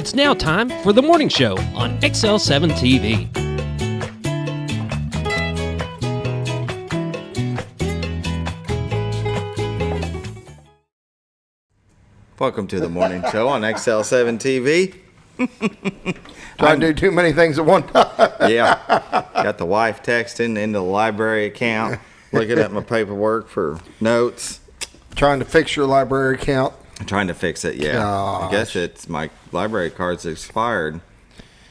It's now time for the morning show on XL7-TV. Welcome to the morning show on XL7-TV. Trying to do too many things at one time. Yeah. Got the wife texting into the library account, looking at my paperwork for notes. Trying to fix your library account. I'm trying to fix it, yeah. Gosh. I guess it's my library card's expired.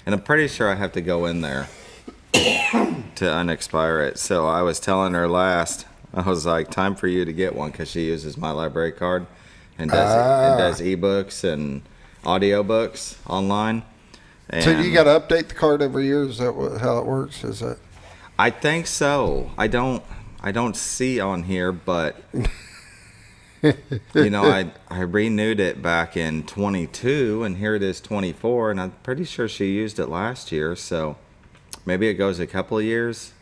And I'm pretty sure I have to go in there to unexpire it. So I was telling her last, I was like, time for you to get one because she uses my library card and does ebooks and audiobooks online. And So you got to update the card every year? Is that how it works? Is that? I think so. I don't see on here, but you know, I renewed it back in 22, and here it is 24, and I'm pretty sure she used it last year, so maybe it goes a couple of years.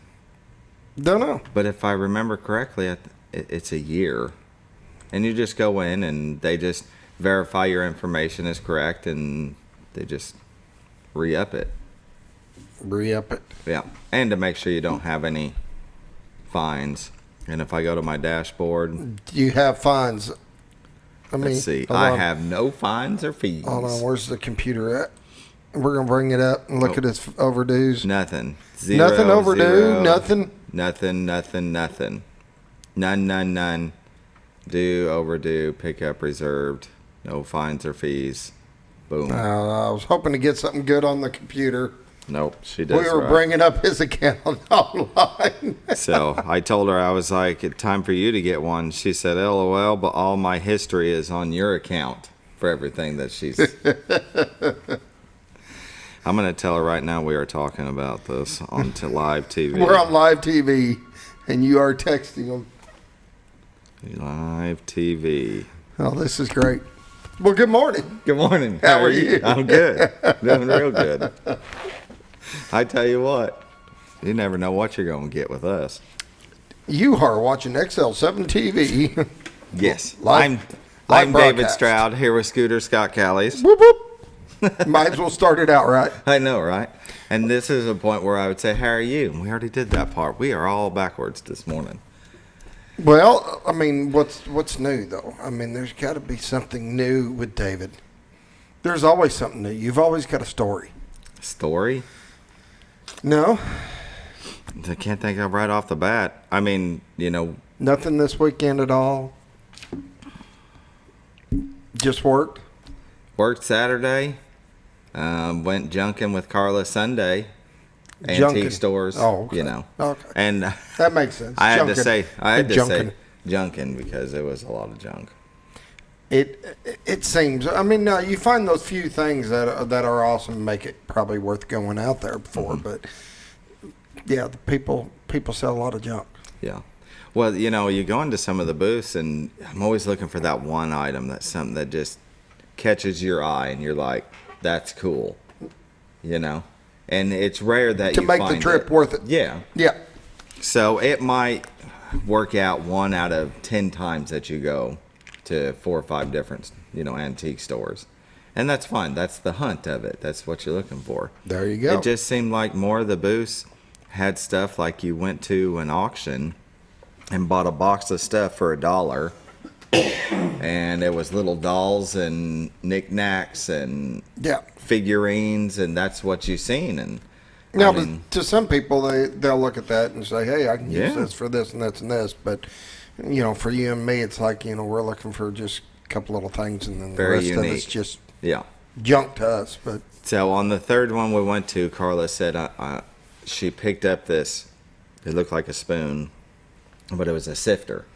Don't know. But if I remember correctly, it's a year, and you just go in and they just verify your information is correct, and they just re-up it. Re-up it. Yeah, and to make sure you don't have any fines. And if I go to my dashboard, Do you have fines? let's see. hold I on. have no fines or fees. Hold on. Where's the computer at? We're going to bring it up and look at its overdues. Nothing. Zero, Nothing overdue. zero. Nothing. Nothing. None. Due, overdue, pickup reserved. No fines or fees. Boom. I was hoping to get something good on the computer. Nope, she does We were right. bringing up his account online. So I told her, I was like, it's time for you to get one. She said, LOL, but all my history is on your account for everything that she's... I'm going to tell her right now we are talking about this on to live TV. We're on live TV, and you are texting them. Live TV. Oh, this is great. Well, good morning. Good morning. How are you? I'm good. Doing real good. I tell you what, you never know what you're going to get with us. You are watching XL7-TV. Yes. Live I'm David broadcast. Stroud here with Scooter Scott Callies. Whoop, whoop. Might as well start it out right. I know, right? And this is a point where I would say, how are you? And we already did that part. We are all backwards this morning. Well, I mean, what's new, though? I mean, there's got to be something new with David. There's always something new. You've always got a story. Story? No? I can't think of right off the bat. I mean, you know. Nothing this weekend at all? Just worked? Worked Saturday. Went junking with Carla Sunday. Junking. Antique stores. Oh, okay. You know. Okay. And That makes sense. I had to Junking. say junking because it was a lot of junk. It seems. I mean, now you find those few things that are awesome and make it probably worth going out there for. But yeah, the people sell a lot of junk. Yeah. Well, you know, you go into some of the booths, and I'm always looking for that one item that's something that just catches your eye, and you're like, "That's cool," you know. And it's rare that To you make find the trip it. worth it. Yeah. Yeah. So it might work out 1 out of 10 times that you go to 4 or 5 different, you know, antique stores. And that's fine. That's the hunt of it. That's what you're looking for. There you go. It just seemed like more of the booths had stuff like you went to an auction and bought a box of stuff for $1. And it was little dolls and knickknacks and Yeah. figurines, and that's what you seen. And Now, I mean, to some people, they'll look at that and say, "Hey, I can use Yeah. this for this and this and this." But you know, for you and me, it's like, you know, we're looking for just a couple little things, and then Very the rest of it's unique. just yeah. junk to us. But So on the third one we went to, Carla said she picked up this. It looked like a spoon, but it was a sifter.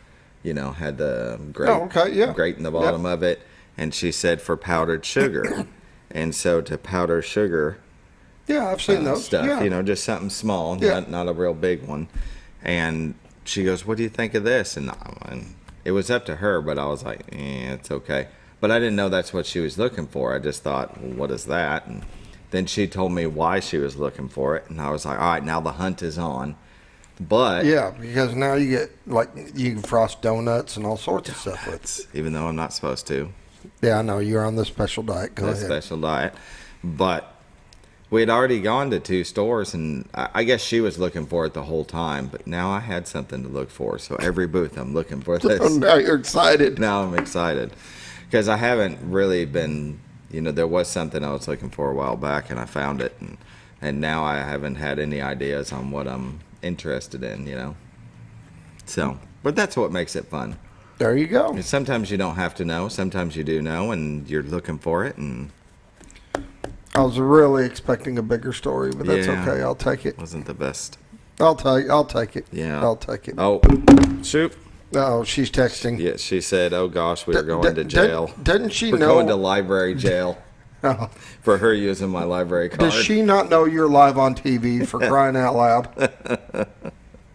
You know, had the grate, Oh, okay, yeah. grate in the bottom of it, and she said for powdered sugar. And so to powder sugar yeah, I've seen those stuff, Yeah. you know, just something small, Yeah. not a real big one. And she goes, "What do you think of this?" And it was up to her, but I was like, it's okay. But I didn't know that's what she was looking for. I just thought, well, what is that? And then she told me why she was looking for it, and I was like, all right, now the hunt is on. But Yeah, because now you get, like, you can frost donuts and all sorts of stuff with it. even though I'm not supposed to, Yeah, I know. You're on the special diet. Go the ahead. special diet. But we had already gone to 2 stores, and I guess she was looking for it the whole time. But now I had something to look for. So every booth I'm looking for this. Oh, now you're excited. Now I'm excited. Because I haven't really been, there was something I was looking for a while back, and I found it. And now I haven't had any ideas on what I'm interested in, So, but that's what makes it fun. There you go. And sometimes you don't have to know. Sometimes you do know, and you're looking for it. And I was really expecting a bigger story, but that's Yeah. okay. I'll take it. wasn't the best. I'll take it. Yeah. I'll take it. Oh, shoot. Oh, she's texting. Yeah, she said, "Oh gosh, we are going to jail. Doesn't she We're know? going to library jail Oh. for her using my library card." Does she not know you're live on TV for crying out loud?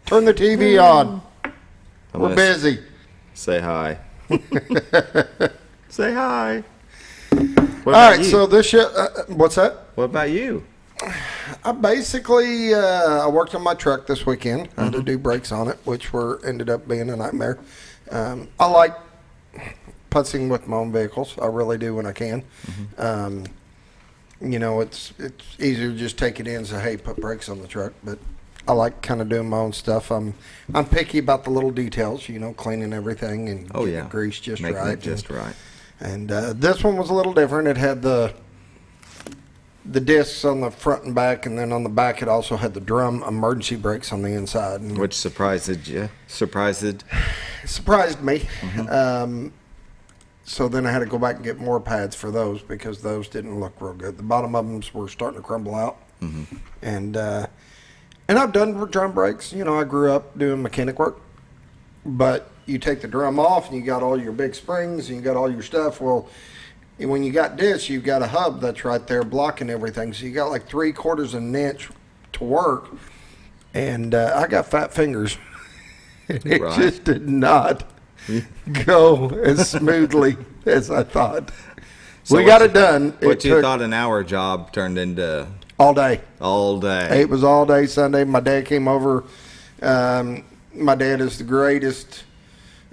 Turn the TV on. We're gonna busy. Say hi. Say hi. What All about right, you? so this show, what's that? What about you? I basically I worked on my truck this weekend. I had to do brakes on it, which ended up being a nightmare. I like putzing with my own vehicles. I really do when I can. It's easier to just take it in and say, hey, put brakes on the truck. But I like kind of doing my own stuff. I'm picky about the little details, cleaning everything and getting the grease just Making right. it just right. And this one was a little different. It had the discs on the front and back, and then on the back it also had the drum emergency brakes on the inside. And Which surprised you? it surprised me. So then I had to go back and get more pads for those because those didn't look real good. The bottom of them were starting to crumble out. And I've done drum brakes. I grew up doing mechanic work. But you take the drum off and you got all your big springs and you got all your stuff. Well, when you got discs, you've got a hub that's right there blocking everything. So you got like 3/4 of an inch to work. And I got fat fingers. And it just did not go as smoothly as I thought. So we got it done. What you thought an hour job turned into all day. All day. It was all day Sunday. My dad came over. My dad is the greatest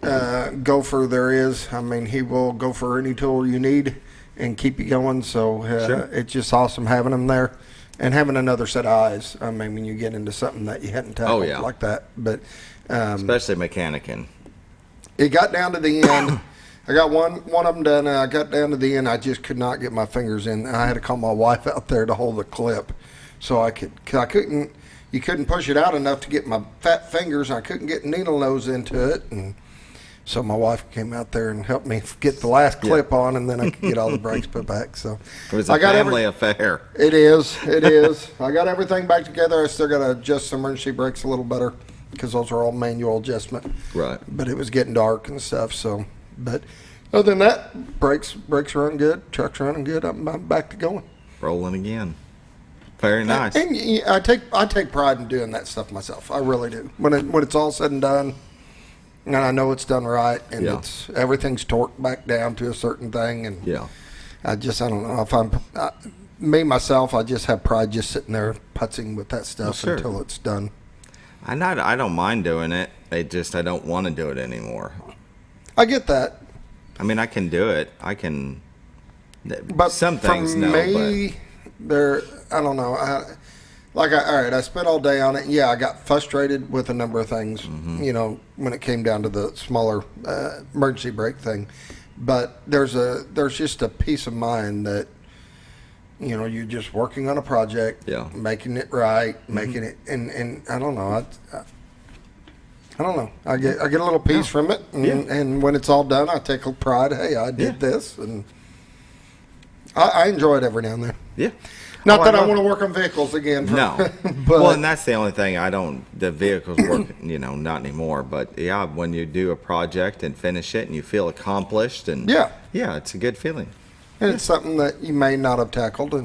gopher there is. I mean, he will go for any tool you need and keep you going. So it's just awesome having him there and having another set of eyes. I mean, when you get into something that you hadn't tackled like that. But especially mechanicking. It got down to the end. I got one of them done, and I got down to the end. I just could not get my fingers in. I had to call my wife out there to hold the clip, so I couldn't. You couldn't push it out enough to get my fat fingers. I couldn't get needle nose into it, and so my wife came out there and helped me get the last clip on, and then I could get all the brakes put back. So it was a family affair. It is. I got everything back together. I still got to adjust some emergency brakes a little better because those are all manual adjustment. Right. But it was getting dark and stuff. So, but other than that, brakes run good. Truck's running good. I'm back to going. Rolling again. Very nice. And I take pride in doing that stuff myself. I really do. When it's all said and done, and I know it's done right, and everything's torqued back down to a certain thing, and I don't know if myself, I just have pride just sitting there putzing with that stuff until it's done. I don't mind doing it. I don't want to do it anymore. I get that. I mean, I can do it. I can. But some things, no. Me, I don't know. All right, I spent all day on it. Yeah, I got frustrated with a number of things, when it came down to the smaller emergency brake thing. But there's just a peace of mind that, you're just working on a project, making it right, making it, and I don't know. I don't know. I get a little peace from it, and when it's all done, I take a pride. Hey, I did this, and I enjoy it every now and then. Yeah. Not that I want to work on vehicles again. No. But, well, and that's the only thing the vehicles work, not anymore. But when you do a project and finish it and you feel accomplished and it's a good feeling. And it's something that you may not have tackled there's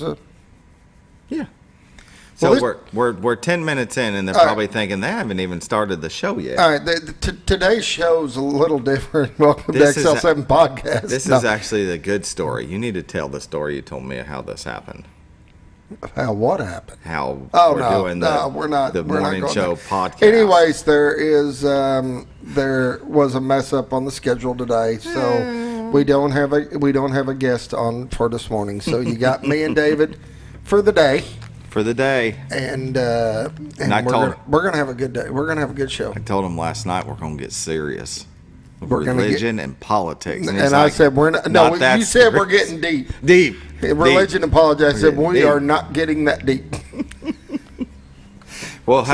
a. Yeah. So we're 10 minutes in, and they're probably thinking they haven't even started the show yet. All right, today's show's a little different. Welcome to XL7 Podcast. This is actually the good story. You need to tell the story you told me how this happened. How what happened? How doing the morning show podcast. Anyways, there was a mess up on the schedule today, so we don't have a guest on for this morning, so you got me and David for the day. For the day. And we're gonna have a good day. We're gonna have a good show. I told him last night we're gonna get serious. Religion and politics. And I said we're not. No, you said we're getting deep. Deep. Religion and politics. I said we are not getting that deep. Well,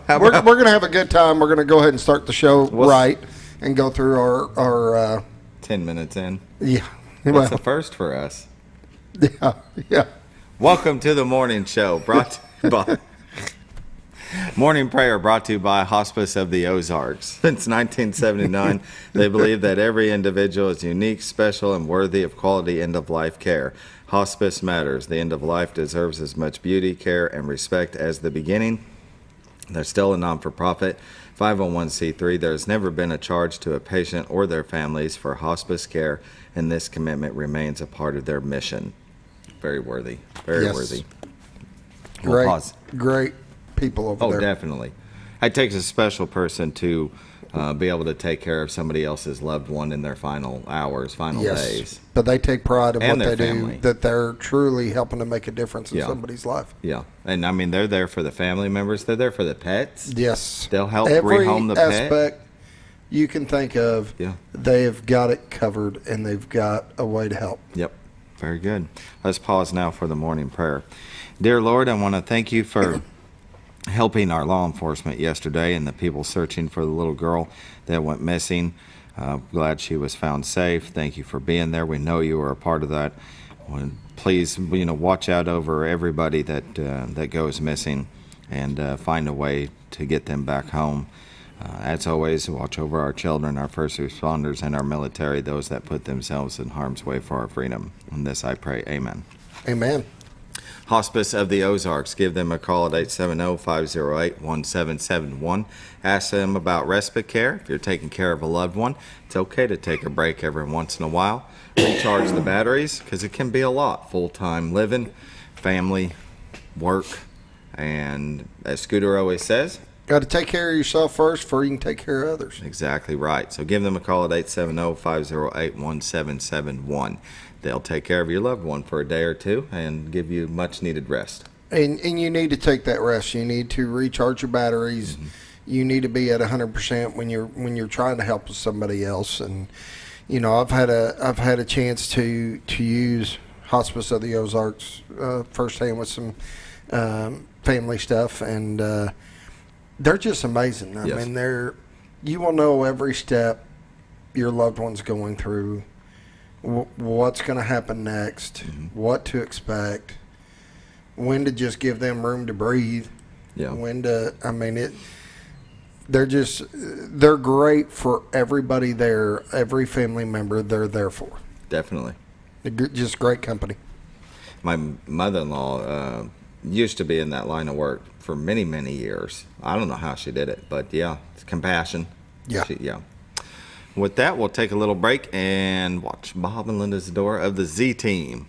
we're going to have a good time. We're going to go ahead and start the show right and go through our 10 minutes in. Yeah. What's the first for us? Yeah. Welcome to the morning show, brought to you by Morning Prayer, brought to you by Hospice of the Ozarks. Since 1979, they believe that every individual is unique, special, and worthy of quality end-of-life care. Hospice matters. The end of life deserves as much beauty, care, and respect as the beginning. They're still a non-for-profit 501c3. There has never been a charge to a patient or their families for hospice care, and this commitment remains a part of their mission. Very worthy. Very worthy. Great people over there. Oh, definitely. It takes a special person to be able to take care of somebody else's loved one in their final hours, days. But they take pride in and what they family. do, that they're truly helping to make a difference in somebody's life. Yeah. And I mean, they're there for the family members. They're there for the pets. Yes. They'll help rehome the pet. Every aspect you can think of, they've got it covered, and they've got a way to help. Yep. Very good. Let's pause now for the morning prayer. Dear Lord, I want to thank you for helping our law enforcement yesterday and the people searching for the little girl that went missing. Glad she was found safe. Thank you for being there. We know you were a part of that. Please, watch out over everybody that goes missing and find a way to get them back home. As always, watch over our children, our first responders, and our military, those that put themselves in harm's way for our freedom. And this I pray, amen. Amen. Hospice of the Ozarks. Give them a call at 870-508-1771. Ask them about respite care. If you're taking care of a loved one, it's okay to take a break every once in a while. Recharge the batteries, because it can be a lot. Full-time living, family, work, and as Scooter always says, got to take care of yourself first before you can take care of others. Exactly right. So give them a call at 870-508-1771. They'll take care of your loved one for a day or two and give you much needed rest. And you need to take that rest. You need to recharge your batteries. Mm-hmm. You need to be at 100% when you're trying to help somebody else. And I've had a chance to use Hospice of the Ozarks firsthand with some family stuff, and they're just amazing. I mean, you will know every step your loved one's going through. What's going to happen next, what to expect, when to just give them room to breathe, they're great for everybody there, every family member they're there for. Definitely. Just great company. My mother-in-law used to be in that line of work for many, many years. I don't know how she did it, but it's compassion. Yeah. With that, we'll take a little break and watch Bob and Linda Zadora of the Z Team.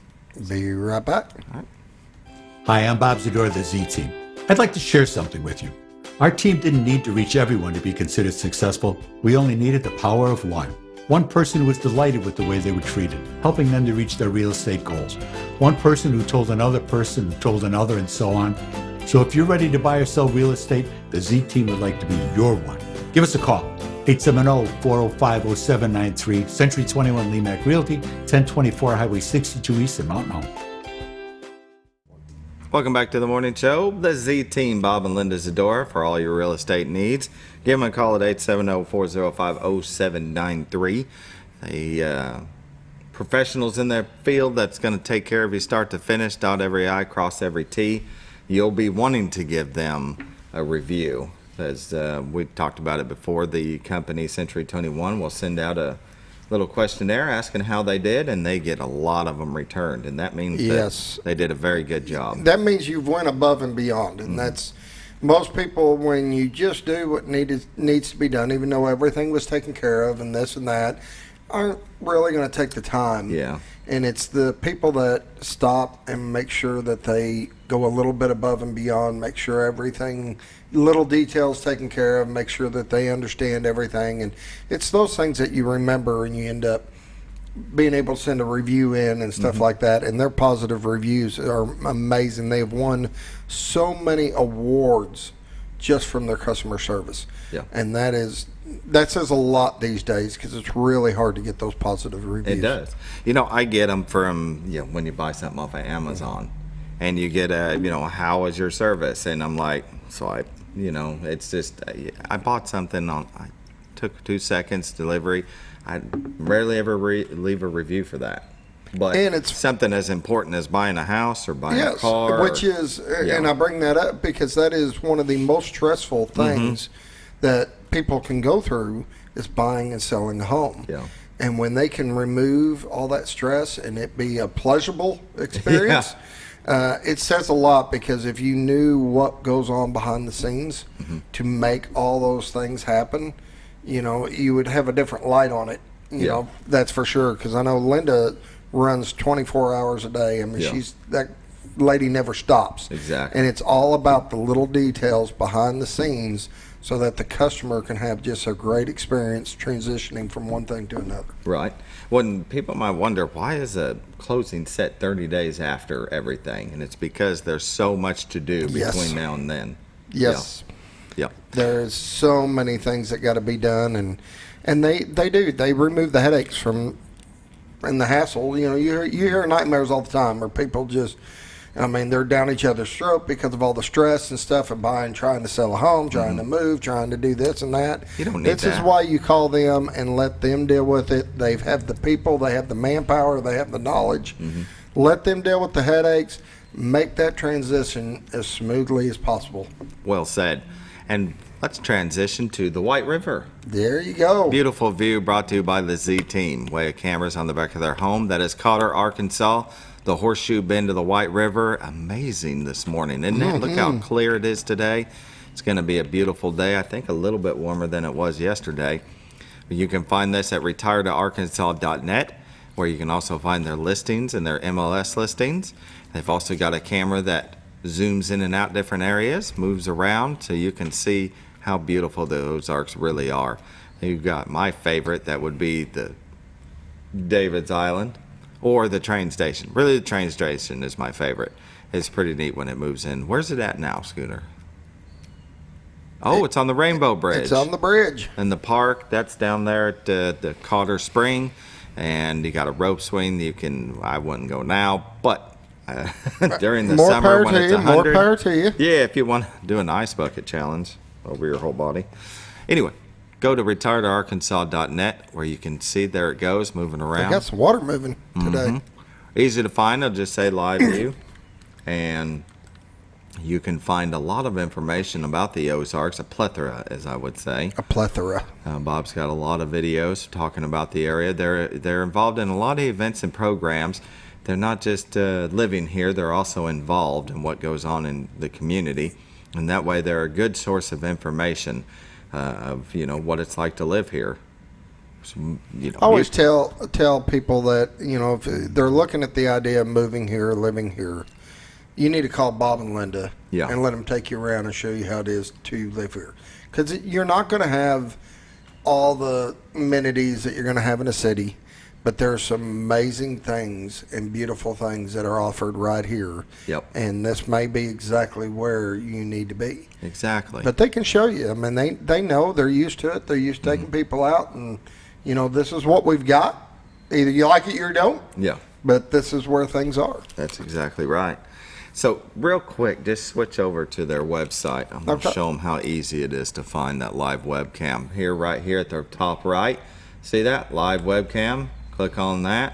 Be right back. All right. Hi, I'm Bob Zadora of the Z Team. I'd like to share something with you. Our team didn't need to reach everyone to be considered successful. We only needed the power of one. One person who was delighted with the way they were treated, helping them to reach their real estate goals. One person who told another person who told another, and so on. So if you're ready to buy or sell real estate, the Z Team would like to be your one. Give us a call. 870-405-0793, Century 21 Lemac Realty, 1024 Highway 62 East in Mountain Home. Welcome back to the morning show. The Z Team, Bob and Linda Zadora, for all your real estate needs. Give them a call at 870-405-0793. The professionals in their field that's going to take care of you start to finish, dot every I, cross every T. You'll be wanting to give them a review. As we've talked about it before, the company Century 21 will send out a little questionnaire asking how they did, and they get a lot of them returned, and that means that they did a very good job. That means you've went above and beyond, and that's most people, when you just do what needs to be done, even though everything was taken care of and this and that, aren't really going to take the time. Yeah. And it's the people that stop and make sure that they go a little bit above and beyond, make sure everything, little details taken care of, make sure that they understand everything. And it's those things that you remember and you end up being able to send a review in and stuff like that, and their positive reviews are amazing. They've won so many awards just from their customer service. Yeah. And that says a lot these days, because it's really hard to get those positive reviews. It does. You know, I get them from, when you buy something off of Amazon, and you get how was your service? And I'm like, it's just, I bought something I took 2 seconds delivery. I rarely ever leave a review for that. But and it's something as important as buying a house or buying a car. Which is, and I bring that up because that is one of the most stressful things that people can go through, is buying and selling a home. Yeah. And when they can remove all that stress and it be a pleasurable experience, it says a lot, because if you knew what goes on behind the scenes to make all those things happen, you would have a different light on it. You know, that's for sure. Because I know Linda runs 24 hours a day. I mean, that lady never stops. Exactly. And it's all about the little details behind the scenes, so that the customer can have just a great experience transitioning from one thing to another. Right. When people might wonder, why is a closing set 30 days after everything? And it's because there's so much to do between now and then. Yes. Yeah. There's so many things that got to be done, and they do. They remove the headaches from and the hassle. You hear nightmares all the time where people just, they're down each other's throat because of all the stress and stuff of trying to sell a home, trying to move, trying to do this and that. You don't need that. This is why you call them and let them deal with it. They have the people, they have the manpower, they have the knowledge. Let them deal with the headaches. Make that transition as smoothly as possible. Well said. And let's transition to the White River. There you go. Beautiful view brought to you by the Z Team. Way of cameras on the back of their home. That is Cotter, Arkansas. The horseshoe bend of the White River. Amazing this morning, isn't it? Look how clear it is today. It's going to be a beautiful day. I think a little bit warmer than it was yesterday. You can find this at retiredtoarkansas.net, where you can also find their listings and their MLS listings. They've also got a camera that zooms in and out different areas, moves around, so you can see how beautiful the Ozarks really are. You've got my favorite, that would be the David's Island, or the train station. Really, the train station is my favorite. It's pretty neat when it moves in. Where's it at now, Scooter? Oh, it's on the Rainbow Bridge. It's on the bridge. And the park, that's down there at the Cotter Spring. And you got a rope swing. I wouldn't go now, but during the summer when it's 100. More power to you. Yeah, if you want to do an ice bucket challenge over your whole body. Anyway, go to retiredtoarkansas.net, where you can see there it goes, moving around. I got some water moving today. Easy to find. I'll just say live view. And you can find a lot of information about the Ozarks, a plethora, as I would say. A plethora. Bob's got a lot of videos talking about the area. They're involved in a lot of events and programs. They're not just living here, they're also involved in what goes on in the community. And that way they're a good source of information of what it's like to live here. So, I always tell people that, if they're looking at the idea of moving here, living here, you need to call Bob and Linda and let them take you around and show you how it is to live here. Because you're not going to have all the amenities that you're going to have in a city. But there are some amazing things and beautiful things that are offered right here. Yep. And this may be exactly where you need to be. Exactly. But they can show you. I mean, they know. They're used to it. They're used to taking people out. And, this is what we've got. Either you like it or you don't. Yeah. But this is where things are. That's exactly right. So real quick, just switch over to their website. I'm going to show them how easy it is to find that live webcam. Right here at the top right. See that? Live webcam. Click on that.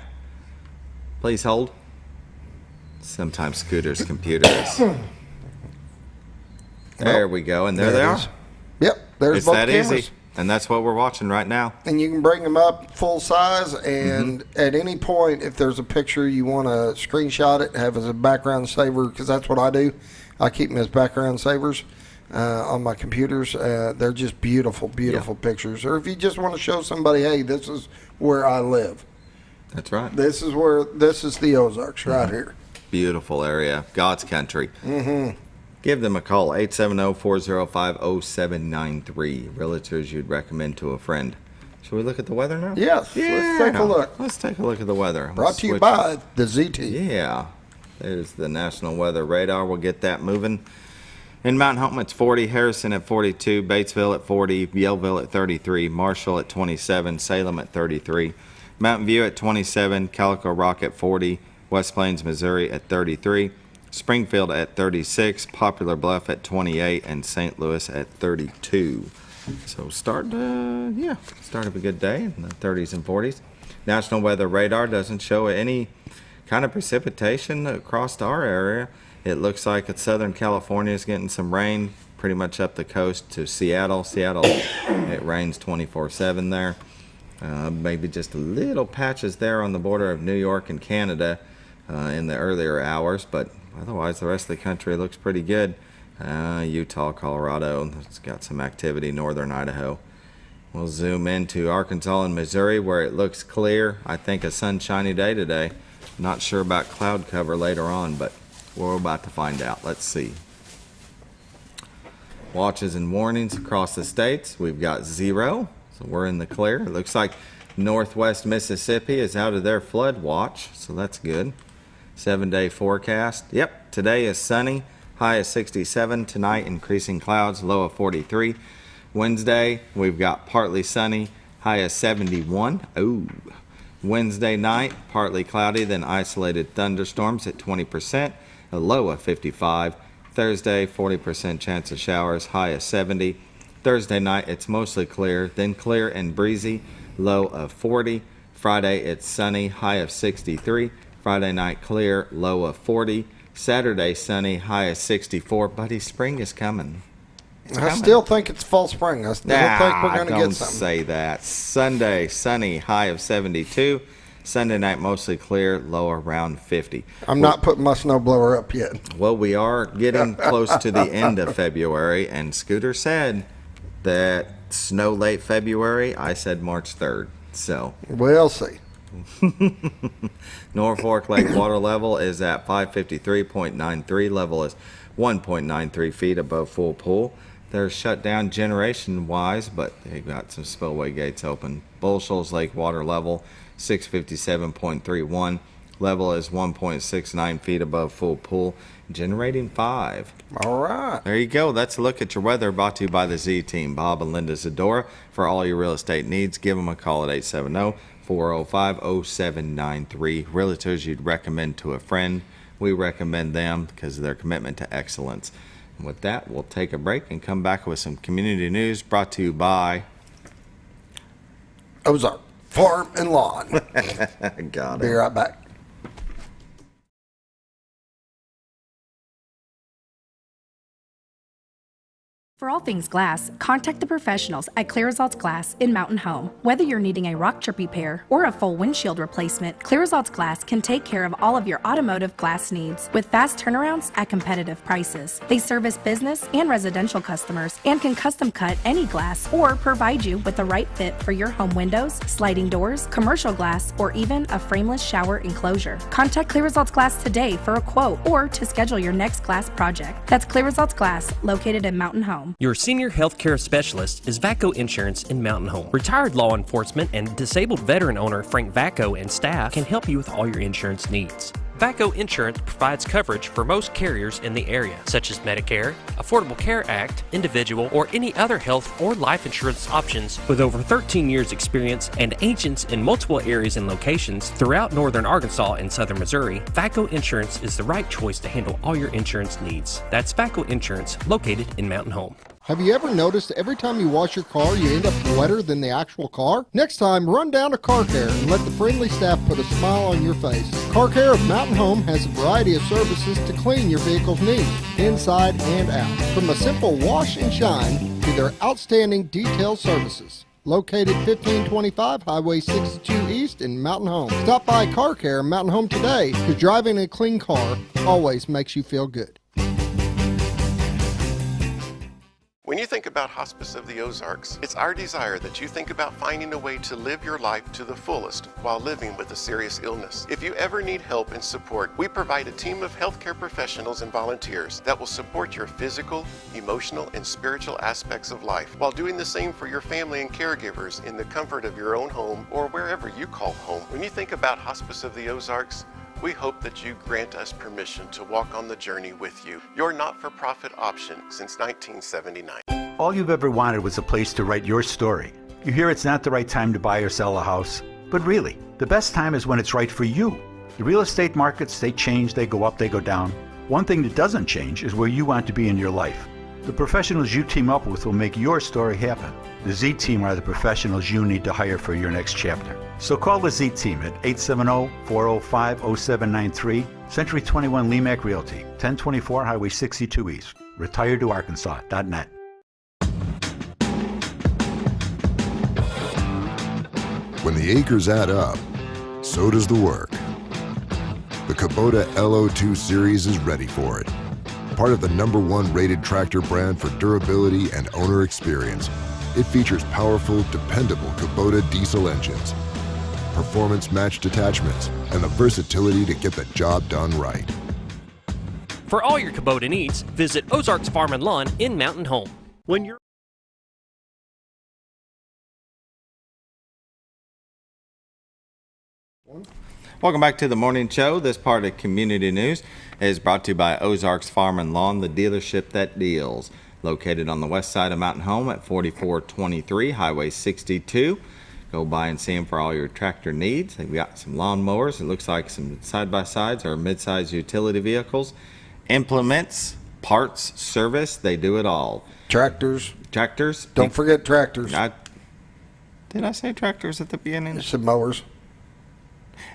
Please hold. Sometimes Scooter's computer is. There we go. And there they are. Yep. There's it's both that cameras. easy. And that's what we're watching right now. And you can bring them up full size. And at any point, if there's a picture you want to screenshot it, have as a background saver, because that's what I do. I keep them as background savers on my computers. They're just beautiful, beautiful pictures. Or if you just want to show somebody, hey, this is where I live. That's right. This is the Ozarks right here. Beautiful area. God's country. Give them a call, 870-405-0793. Realtors you'd recommend to a friend. Should we look at the weather now? Yes, let's take a look. Let's take a look at the weather. Brought to you by the ZT. Yeah, there's the National Weather Radar. We'll get that moving. In Mountain Home, it's 40. Harrison at 42. Batesville at 40. Yellville at 33. Marshall at 27. Salem at 33. Mountain View at 27. Calico Rock at 40. West Plains, Missouri at 33. Springfield at 36. Poplar Bluff at 28. And St. Louis at 32. So start of a good day in the 30s and 40s. National Weather Radar doesn't show any kind of precipitation across our area. It looks like it's Southern California is getting some rain pretty much up the coast to Seattle. Seattle, it rains 24/7 there. Maybe just a little patches there on the border of New York and Canada in the earlier hours, but otherwise the rest of the country looks pretty good. Utah, Colorado, it's got some activity, northern Idaho. We'll zoom into Arkansas and Missouri where it looks clear. I think a sunshiny day today. Not sure about cloud cover later on, but we're about to find out. Let's see. Watches and warnings across the states. We've got 0, so we're in the clear. It looks like northwest Mississippi is out of their flood watch, so that's good. 7-day forecast. Yep, today is sunny. High of 67. Tonight, increasing clouds, low of 43. Wednesday, we've got partly sunny, high of 71. Ooh. Wednesday night, partly cloudy, then isolated thunderstorms at 20%, a low of 55. Thursday, 40% chance of showers, high of 70. Thursday night, it's mostly clear, then clear and breezy, low of 40. Friday, it's sunny, high of 63. Friday night, clear, low of 40. Saturday, sunny, high of 64. Buddy, spring is coming. I still think it's fall spring. I still think we're going to get something. Don't say that. Sunday, sunny, high of 72. Sunday night, mostly clear, low around 50. I'm not putting my snowblower up yet. Well, we are getting close to the end of February, and Scooter said that snow late February. I said March 3rd. So we'll see. Norfolk Lake water level is at 553.93. Level is 1.93 feet above full pool. They're shut down generation-wise, but they've got some spillway gates open. Bull Shoals Lake water level 657.31. Level is 1.69 feet above full pool, generating 5. All right. There you go. That's a look at your weather, brought to you by the Z Team. Bob and Linda Zadora. For all your real estate needs, give them a call at 870-405-0793. Realtors you'd recommend to a friend. We recommend them because of their commitment to excellence. And with that, we'll take a break and come back with some community news brought to you by Ozark Farm and Lawn. Got it. Be right back. For all things glass, contact the professionals at Clear Results Glass in Mountain Home. Whether you're needing a rock chip repair or a full windshield replacement, Clear Results Glass can take care of all of your automotive glass needs with fast turnarounds at competitive prices. They service business and residential customers and can custom cut any glass or provide you with the right fit for your home windows, sliding doors, commercial glass, or even a frameless shower enclosure. Contact Clear Results Glass today for a quote or to schedule your next glass project. That's Clear Results Glass, located in Mountain Home. Your senior health care specialist is VACO Insurance in Mountain Home. Retired law enforcement and disabled veteran owner Frank VACO and staff can help you with all your insurance needs. VACO Insurance provides coverage for most carriers in the area, such as Medicare, Affordable Care Act, individual, or any other health or life insurance options. With over 13 years experience and agents in multiple areas and locations throughout northern Arkansas and southern Missouri, VACO Insurance is the right choice to handle all your insurance needs. That's VACO Insurance, located in Mountain Home. Have you ever noticed every time you wash your car, you end up wetter than the actual car? Next time, run down to Car Care and let the friendly staff put a smile on your face. Car Care of Mountain Home has a variety of services to clean your vehicle's needs, inside and out. From a simple wash and shine to their outstanding detail services. Located 1525 Highway 62 East in Mountain Home. Stop by Car Care in Mountain Home today, because driving a clean car always makes you feel good. When you think about Hospice of the Ozarks, it's our desire that you think about finding a way to live your life to the fullest while living with a serious illness. If you ever need help and support, we provide a team of healthcare professionals and volunteers that will support your physical, emotional, and spiritual aspects of life while doing the same for your family and caregivers in the comfort of your own home or wherever you call home. When you think about Hospice of the Ozarks, we hope that you grant us permission to walk on the journey with you. Your not-for-profit option since 1979. All you've ever wanted was a place to write your story. You hear it's not the right time to buy or sell a house, but really, the best time is when it's right for you. The real estate markets, they change, they go up, they go down. One thing that doesn't change is where you want to be in your life. The professionals you team up with will make your story happen. The Z-Team are the professionals you need to hire for your next chapter. So call the Z-Team at 870-405-0793, Century 21 Lemac Realty, 1024 Highway 62 East, retiredtoarkansas.net. When the acres add up, so does the work. The Kubota LO2 Series is ready for it. Part of the #1 rated tractor brand for durability and owner experience, it features powerful, dependable Kubota diesel engines, performance-matched attachments, and the versatility to get the job done right. For all your Kubota needs, visit Ozarks Farm and Lawn in Mountain Home. When you're Welcome back to the morning show. This part of Community News is brought to you by Ozarks Farm and Lawn, the dealership that deals. Located on the west side of Mountain Home at 4423 Highway 62. Go by and see them for all your tractor needs. They've got some lawn mowers. It looks like some side-by-sides or mid-size utility vehicles. Implements, parts, service, they do it all. Tractors. Tractors. Don't forget tractors. Did I say tractors at the beginning? I said mowers.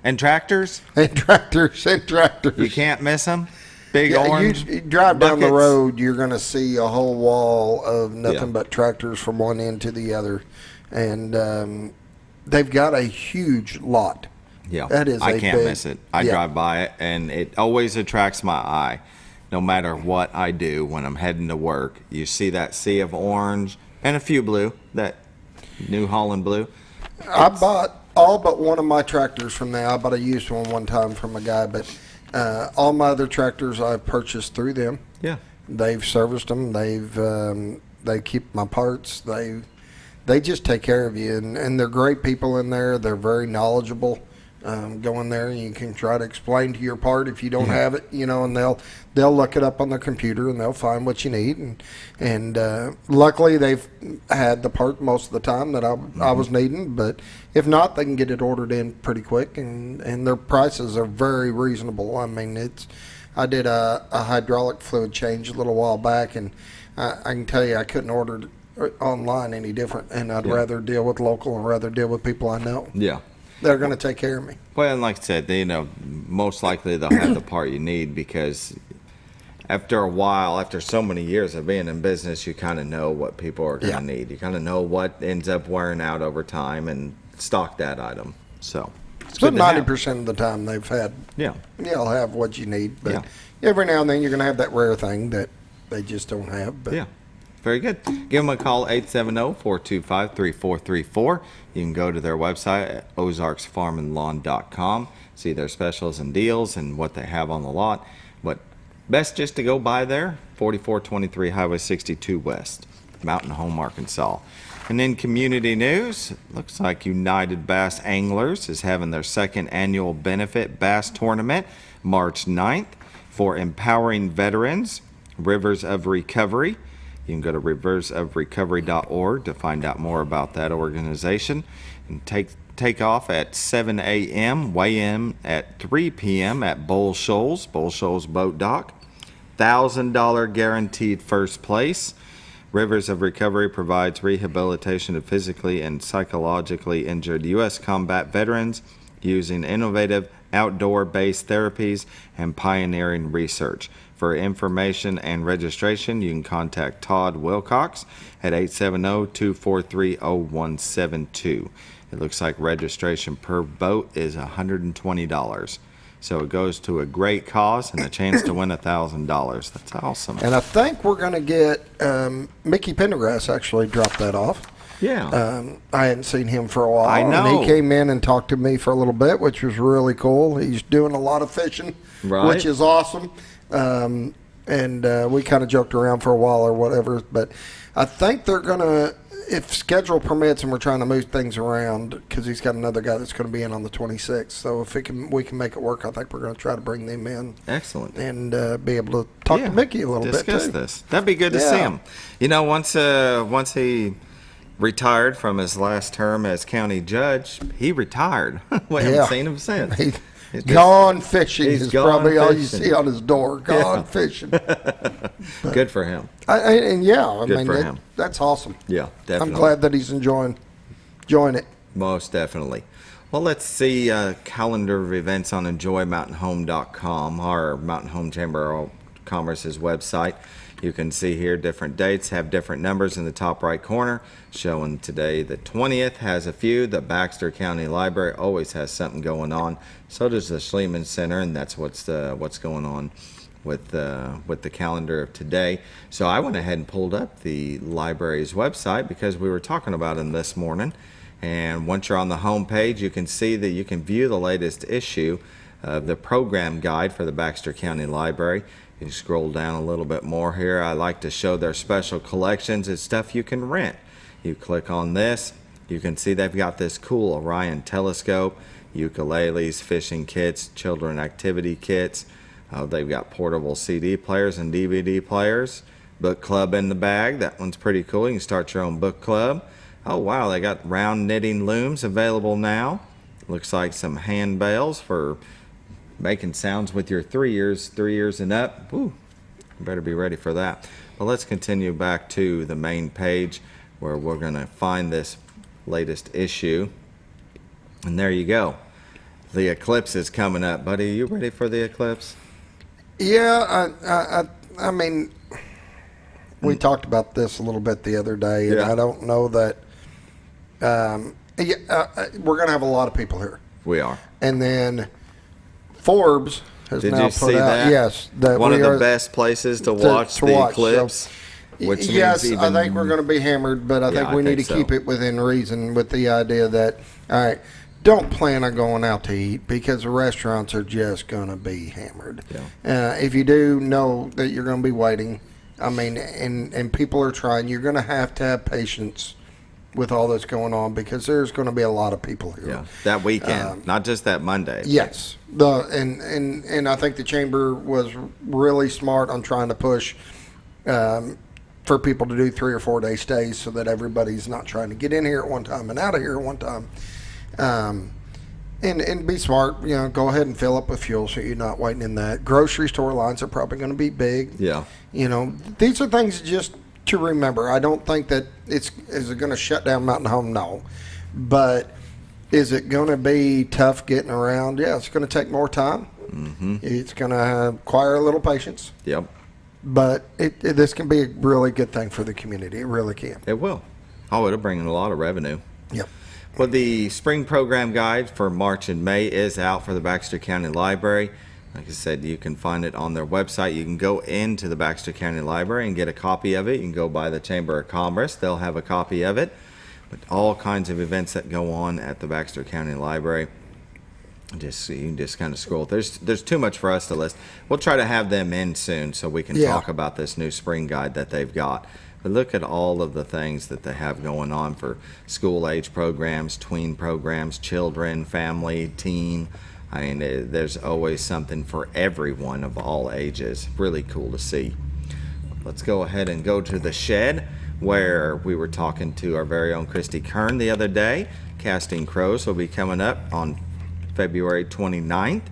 And tractors? And tractors. And tractors. You can't miss them. Big orange you drive down the buckets. road, you're going to see a whole wall of nothing but tractors from one end to the other. And they've got a huge lot. Yeah, that is I can't miss it. I drive by it, and it always attracts my eye. No matter what I do when I'm heading to work, you see that sea of orange and a few blue, that New Holland blue. I bought all but one of my tractors from there. I bought a used one time from a guy, but all my other tractors I've purchased through them. Yeah, they've serviced them. They keep my parts. They just take care of you, and they're great people in there. They're very knowledgeable. Go in there and you can try to explain to your part if you don't have it, and they'll look it up on their computer and they'll find what you need. And luckily they've had the part most of the time that I was needing, but if not, they can get it ordered in pretty quick, and their prices are very reasonable. I mean, I did a hydraulic fluid change a little while back, and I can tell you I couldn't order it online any different, and I'd rather deal with local and rather deal with people I know. Yeah. They're going to take care of me. Well, and like I said, most likely they'll have the part you need, because after a while, after so many years of being in business, you kind of know what people are going to need. You kind of know what ends up wearing out over time and stock that item. So 90% of the time they've had, they'll have what you need. But every now and then you're going to have that rare thing that they just don't have. But yeah. Very good. Give them a call, 870-425-3434. You can go to their website at ozarksfarmandlawn.com, see their specials and deals and what they have on the lot. But best just to go by there, 4423 Highway 62 West, Mountain Home, Arkansas. And in community news, looks like United Bass Anglers is having their second annual benefit bass tournament March 9th for empowering veterans, Rivers of Recovery. You can go to riversofrecovery.org to find out more about that organization. And take off at 7 a.m., weigh in at 3 p.m. at Bull Shoals Boat Dock. $1,000 guaranteed first place. Rivers of Recovery provides rehabilitation of physically and psychologically injured U.S. combat veterans using innovative outdoor-based therapies and pioneering research. For information and registration, you can contact Todd Wilcox at 870-243-0172. It looks like registration per boat is $120. So it goes to a great cause and a chance to win $1,000. That's awesome. And I think we're going to get Mickey Pendergrass actually dropped that off. Yeah. I hadn't seen him for a while. I know. And he came in and talked to me for a little bit, which was really cool. He's doing a lot of fishing, which is awesome. And we kind of joked around for a while or whatever. But I think they're going to, if schedule permits and we're trying to move things around, because he's got another guy that's going to be in on the 26th. So if we can make it work, I think we're going to try to bring them in. Excellent. And be able to talk to Mickey a little bit, too. Discuss this. That'd be good to see him. You know, once he retired from his last term as county judge, he retired. We haven't seen him since. He's gone fishing is probably all you fishing. see on his door. Gone fishing. Good for him. I mean, for him. That's awesome. Yeah, definitely. I'm glad that he's enjoying it. Most definitely. Well, let's see calendar of events on enjoymountainhome.com, our Mountain Home Chamber of Commerce's website. You can see here different dates have different numbers in the top right corner, showing today the 20th has a few. The Baxter County Library always has something going on. So does the Schliemann Center, and that's what's going on with the calendar of today. So I went ahead and pulled up the library's website because we were talking about them this morning. And once you're on the home page, you can see that you can view the latest issue of the program guide for the Baxter County Library. You scroll down a little bit more here. I like to show their special collections. It's stuff you can rent. You click on this, you can see they've got this cool Orion telescope, ukuleles, fishing kits, children activity kits. They've got portable CD players and DVD players. Book club in the bag. That one's pretty cool. You can start your own book club. Oh wow, they got round knitting looms available now. Looks like some hand bales for making sounds with your 3 years and up. Woo, you better be ready for that. But let's continue back to the main page where we're going to find this latest issue. And there you go. The eclipse is coming up. Buddy, are you ready for the eclipse? Yeah, I mean, we talked about this a little bit the other day, and I don't know that we're going to have a lot of people here. We are. And then Forbes has Did now you put see out, that? yes, that one we of the are best places to watch the eclipse. So, which yes, means I think we're going to be hammered, but I think we need to keep it within reason with the idea that, all right, don't plan on going out to eat because the restaurants are just going to be hammered. Yeah. If you do know that you're going to be waiting, I mean, and people are trying, you're going to have patience with all that's going on because there's going to be a lot of people here. Yeah, that weekend, not just that Monday. Yes, and I think the chamber was really smart on trying to push for people to do 3 or 4 day stays so that everybody's not trying to get in here at one time and out of here at one time. And be smart, go ahead and fill up with fuel so you're not waiting in that. Grocery store lines are probably going to be big. Yeah. These are things just to remember. I don't think that is it going to shut down Mountain Home? No. But is it going to be tough getting around? Yeah, it's going to take more time. Mm-hmm. It's going to require a little patience. Yep. But this can be a really good thing for the community. It really can. It will. Oh, it'll bring in a lot of revenue. Yep. Well, the spring program guide for March and May is out for the Baxter County Library. Like I said, you can find it on their website. You can go into the Baxter County Library and get a copy of it. You can go by the Chamber of Commerce. They'll have a copy of it. But all kinds of events that go on at the Baxter County Library. You can just kind of scroll. There's too much for us to list. We'll try to have them in soon so we can talk about this new spring guide that they've got. But look at all of the things that they have going on for school age programs, tween programs, children, family, teen. I mean, there's always something for everyone of all ages. Really cool to see. Let's go ahead and go to the shed where we were talking to our very own Christy Kern the other day. Casting Crows will be coming up on February 29th.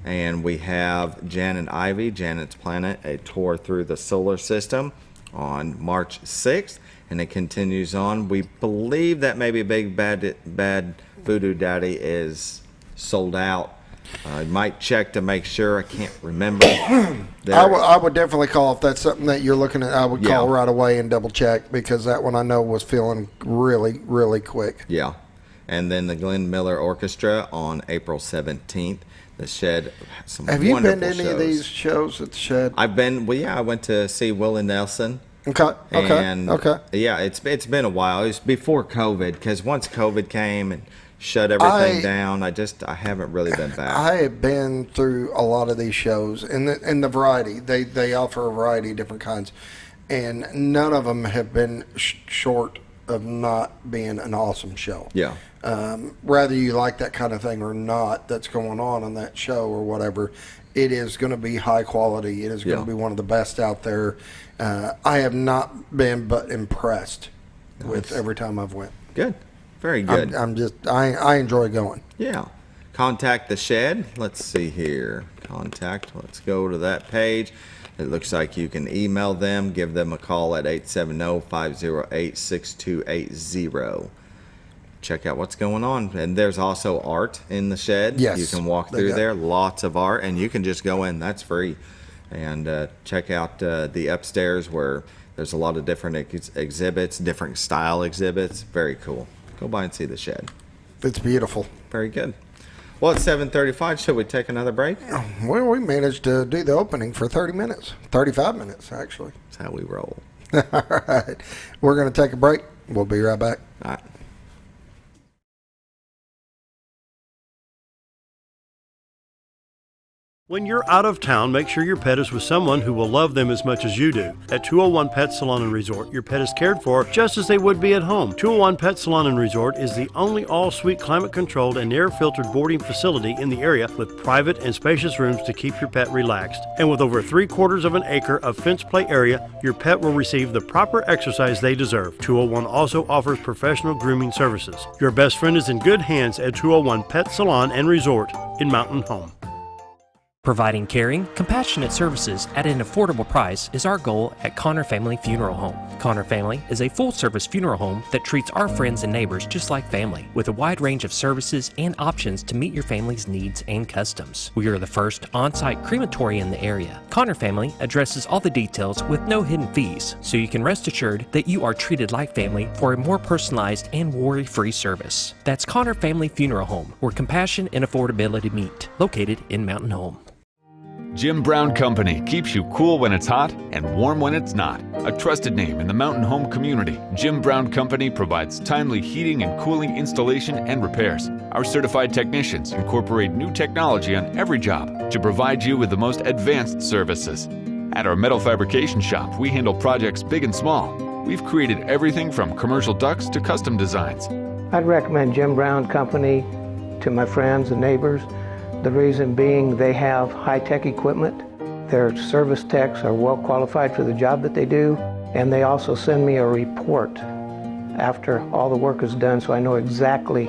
And we have Jan and Ivy, Janet's Planet, a tour through the solar system on March 6th, and it continues on. We believe that maybe Big Bad Voodoo Daddy is sold out. I might check to make sure. I can't remember. I would definitely call if that's something that you're looking at. I would call right away and double check because that one I know was filling really, really quick. Yeah. And then the Glenn Miller Orchestra on April 17th. The Shed. Some Have you been to wonderful any of shows. these shows at the Shed? I've been. Well, yeah, I went to see Willie Nelson. Okay. And Okay. yeah, it's been a while. It was before COVID, because once COVID came and shut everything down, I haven't really been back. I have been through a lot of these shows in the variety. They offer a variety of different kinds, and none of them have been short of not being an awesome show. Yeah. Whether you like that kind of thing or not, that's going on that show or whatever, it is going to be high quality. It is going to be one of the best out there. I have not been but impressed with every time I've went. Good. Very good. I enjoy going. Yeah. Contact the Shed. Let's see here. Contact. Let's go to that page. It looks like you can email them. Give them a call at 870-508-6280. Check out what's going on. And there's also art in the Shed. Yes. You can walk through there. Lots of art. And you can just go in. That's free. And check out the upstairs where there's a lot of different exhibits, different style exhibits. Very cool. Go by and see the Shed. It's beautiful. Very good. Well, it's 7:35. Should we take another break? Well, we managed to do the opening for 30 minutes. 35 minutes, actually. That's how we roll. All right. We're going to take a break. We'll be right back. All right. When you're out of town, make sure your pet is with someone who will love them as much as you do. At 201 Pet Salon and Resort, your pet is cared for just as they would be at home. 201 Pet Salon and Resort is the only all-suite climate-controlled and air-filtered boarding facility in the area with private and spacious rooms to keep your pet relaxed. And with over 3/4 of an acre of fenced play area, your pet will receive the proper exercise they deserve. 201 also offers professional grooming services. Your best friend is in good hands at 201 Pet Salon and Resort in Mountain Home. Providing caring, compassionate services at an affordable price is our goal at Connor Family Funeral Home. Connor Family is a full-service funeral home that treats our friends and neighbors just like family, with a wide range of services and options to meet your family's needs and customs. We are the first on-site crematory in the area. Connor Family addresses all the details with no hidden fees, so you can rest assured that you are treated like family for a more personalized and worry-free service. That's Connor Family Funeral Home, where compassion and affordability meet, located in Mountain Home. Jim Brown Company keeps you cool when it's hot and warm when it's not. A trusted name in the Mountain Home community, Jim Brown Company provides timely heating and cooling installation and repairs. Our certified technicians incorporate new technology on every job to provide you with the most advanced services. At our metal fabrication shop, we handle projects big and small. We've created everything from commercial ducts to custom designs. I'd recommend Jim Brown Company to my friends and neighbors. The reason being they have high-tech equipment. Their service techs are well qualified for the job that they do, and they also send me a report after all the work is done so I know exactly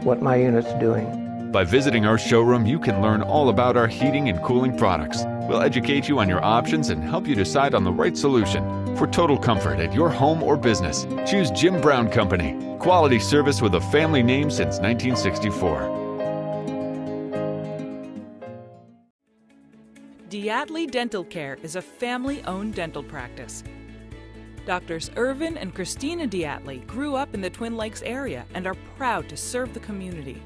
what my unit's doing. By visiting our showroom, you can learn all about our heating and cooling products. We'll educate you on your options and help you decide on the right solution. For total comfort at your home or business, choose Jim Brown Company. Quality service with a family name since 1964. Diatley Dental Care is a family-owned dental practice. Doctors Irvin and Christina Diatley grew up in the Twin Lakes area and are proud to serve the community.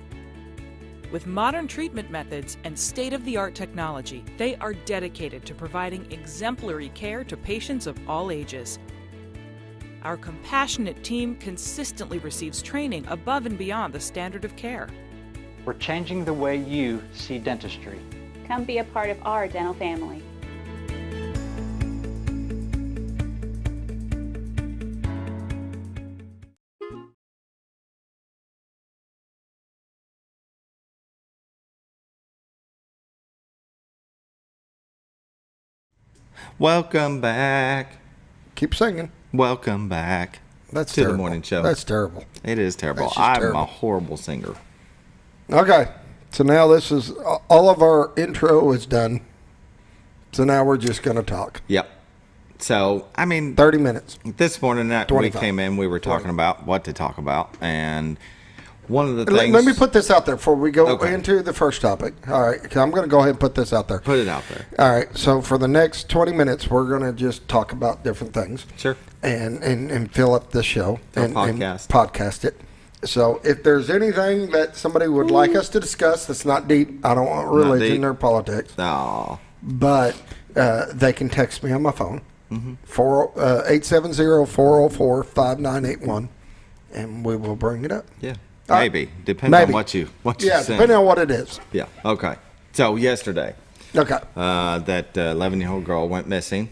With modern treatment methods and state-of-the-art technology, they are dedicated to providing exemplary care to patients of all ages. Our compassionate team consistently receives training above and beyond the standard of care. We're changing the way you see dentistry. Come be a part of our dental family. Welcome back. Keep singing. Welcome back. That's to terrible. The morning show. That's terrible. It is terrible. That's just I'm terrible. a horrible singer. Okay. So now this is, all of our intro is done. So now we're just going to talk. Yep. So, 30 minutes. This morning we 25. came in, we were talking about what to talk about. And one of the Let things. me put this out there before we go Okay. into the first topic. All right. 'Cause I'm going to go ahead and put this out there. Put it out there. All right. So for the next 20 minutes, we're going to just talk about different things. Sure. And fill up the show. Or and podcast. podcast it. So if there's anything that somebody would like us to discuss that's not deep, I don't want religion or politics. No. But they can text me on my phone, 870-404-5981, and we will bring it up. Yeah. Maybe. Depends on what you send. Depending on what it is. Yeah. Okay. So yesterday, that 11-year-old girl went missing.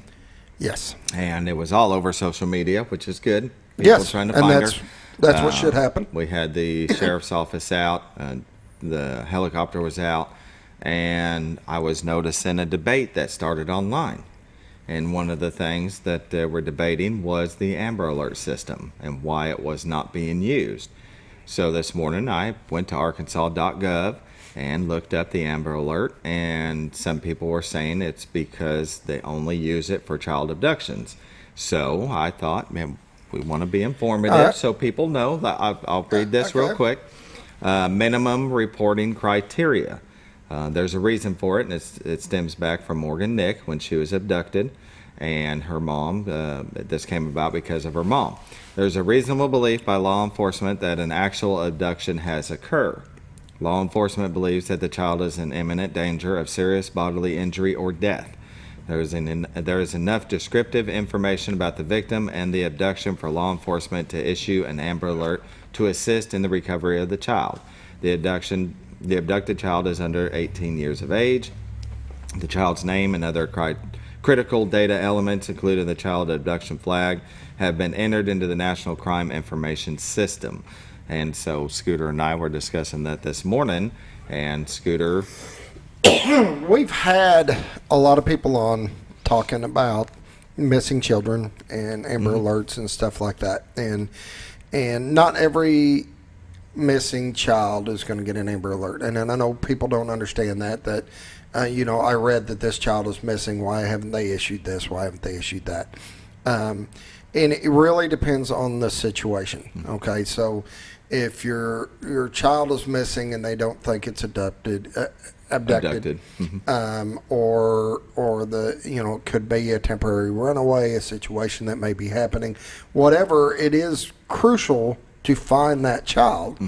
Yes. And it was all over social media, which is good. People trying to find her. That's what should happen. We had the sheriff's office out. The helicopter was out. And I was noticing a debate that started online. And one of the things that they were debating was the Amber Alert system and why it was not being used. So this morning I went to arkansas.gov and looked up the Amber Alert, and some people were saying it's because they only use it for child abductions. So I thought, man, we want to be informative so people know. That I'll read this real quick. Minimum reporting criteria. There's a reason for it, and it stems back from Morgan Nick when she was abducted, and her mom. This came about because of her mom. There's a reasonable belief by law enforcement that an actual abduction has occurred. Law enforcement believes that the child is in imminent danger of serious bodily injury or death. There is enough descriptive information about the victim and the abduction for law enforcement to issue an Amber Alert to assist in the recovery of the child. The abducted child is under 18 years of age. The child's name and other critical data elements, including the child abduction flag, have been entered into the National Crime Information System. And so Scooter and I were discussing that this morning, and Scooter... We've had a lot of people on talking about missing children and Amber Alerts and stuff like that. And not every missing child is going to get an Amber Alert. And I know people don't understand that I read that this child is missing. Why haven't they issued this? Why haven't they issued that? And it really depends on the situation. Okay, so if your child is missing and they don't think it's abducted, or it could be a temporary runaway, a situation that may be happening, whatever, it is crucial to find that child.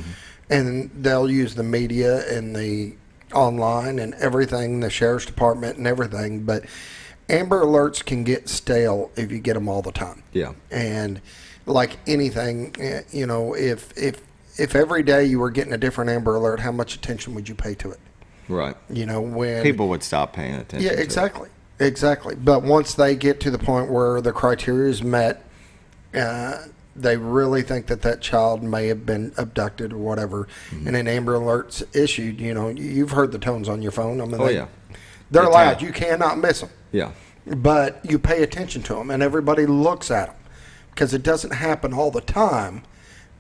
And they'll use the media and the online and everything, the sheriff's department and everything, but Amber Alerts can get stale if you get them all the time. Yeah. And like anything, if every day you were getting a different Amber Alert, how much attention would you pay to it? Right. When people would stop paying attention. Yeah, exactly. Exactly. But once they get to the point where the criteria is met, they really think that child may have been abducted or whatever, and an Amber Alert's issued. You've heard the tones on your phone. I mean, they're loud. You cannot miss them. Yeah. But you pay attention to them, and everybody looks at them because it doesn't happen all the time.